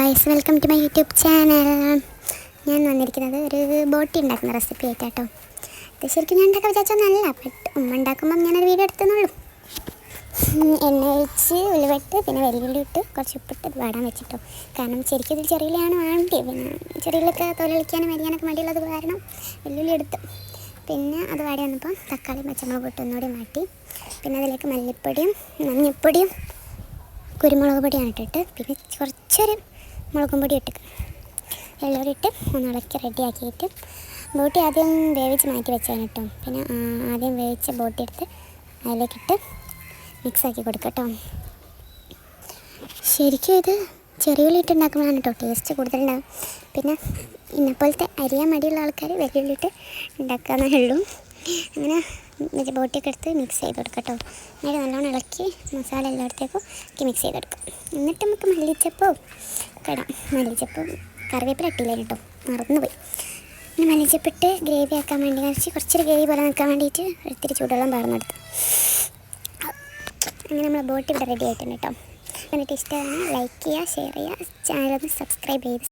Guys, welcome to my YouTube channel. ഞാൻ വന്നിരിക്കുന്നത് ഒരു ബോട്ടി ഉണ്ടാക്കുന്ന റെസിപ്പി ആയിട്ടാട്ടോ. ഇത് ശരിക്കും ഞാൻ ഉണ്ടാക്കാൻ വിചാരിച്ചൊന്നല്ല, ബട്ട് ഉമ്മ ഉണ്ടാക്കുമ്പം ഞാനൊരു വീഡിയോ എടുത്തെന്നുള്ളൂ. എണ്ണ ഒഴിച്ച് ഉലുവട്ട് പിന്നെ വെല്ലുള്ളി ഇട്ട് കുറച്ച് ഉപ്പിട്ട് അത് വാടാൻ വെച്ചിട്ടോ. കാരണം ശരിക്കും ഇതിൽ ചെറിയുള്ളിയാണ് വേണ്ടി, പിന്നെ ചെറിയുള്ളിയൊക്കെ തൊലളിക്കാനും അരിയാനൊക്കെ മടിയുള്ളത് കാരണം വെല്ലുള്ളി എടുത്ത്. പിന്നെ അത് വാടി വന്നപ്പോൾ തക്കാളിയും പച്ചമുളക് ഇട്ട് ഒന്നുകൂടി മാറ്റി. പിന്നെ അതിലേക്ക് മല്ലിപ്പൊടിയും മഞ്ഞൾപ്പൊടിയും കുരുമുളക് പൊടിയാണ് ഇട്ടിട്ട് പിന്നെ കുറച്ചൊരു മുളകും പൊടി ഇട്ട് എല്ലാം ഇട്ട് ഒന്ന് ഇളക്കി റെഡിയാക്കിയിട്ട് ബോട്ടി ആദ്യം വേവിച്ച് മാറ്റി വെച്ചാൽ കേട്ടോ. പിന്നെ ആദ്യം വേവിച്ച ബോട്ടി എടുത്ത് അതിലേക്കിട്ട് മിക്സാക്കി കൊടുക്കുക കേട്ടോ. ശരിക്കും ഇത് ചെറിയുള്ളി ഇട്ട് ഉണ്ടാക്കുമ്പോഴാണ് കേട്ടോ ടേസ്റ്റ് കൂടുതലുണ്ടാകും. പിന്നെ ഇന്നെപ്പോലത്തെ അരിയാൻ മടിയുള്ള ആൾക്കാർ വെല്ലുള്ളി ഇട്ട് ഉണ്ടാക്കാമെന്നേ ഉള്ളൂ. അങ്ങനെ ബോട്ടിയൊക്കെ എടുത്ത് മിക്സ് ചെയ്ത് കൊടുക്കാം കേട്ടോ. എന്നിട്ട് നല്ലോണം ഇളക്കി മസാല എല്ലായിടത്തേക്കും മിക്സ് ചെയ്തെടുക്കാം. എന്നിട്ട് നമുക്ക് മല്ലിച്ചപ്പോ ഇടാം. മല്ലിച്ചപ്പ് കറിവേപ്പില ഇട്ടില്ല കേട്ടോ, മറന്നുപോയി. പിന്നെ മല്ലിച്ചപ്പിട്ട് ഗ്രേവി ആക്കാൻ വേണ്ടി കുറച്ചൊരു ഗ്രേവി പോലെ നിൽക്കാൻ വേണ്ടിയിട്ട് ഒത്തിരി ചൂടുവെള്ളം പാർന്നെടുത്ത്. അങ്ങനെ നമ്മൾ ബോട്ടി ഇവിടെ റെഡി ആയിട്ടുണ്ട് കേട്ടോ. എന്നിട്ട് ഇഷ്ടമാണ് ലൈക്ക് ചെയ്യുക, ഷെയർ ചെയ്യുക, ചാനലൊന്ന് സബ്സ്ക്രൈബ് ചെയ്ത്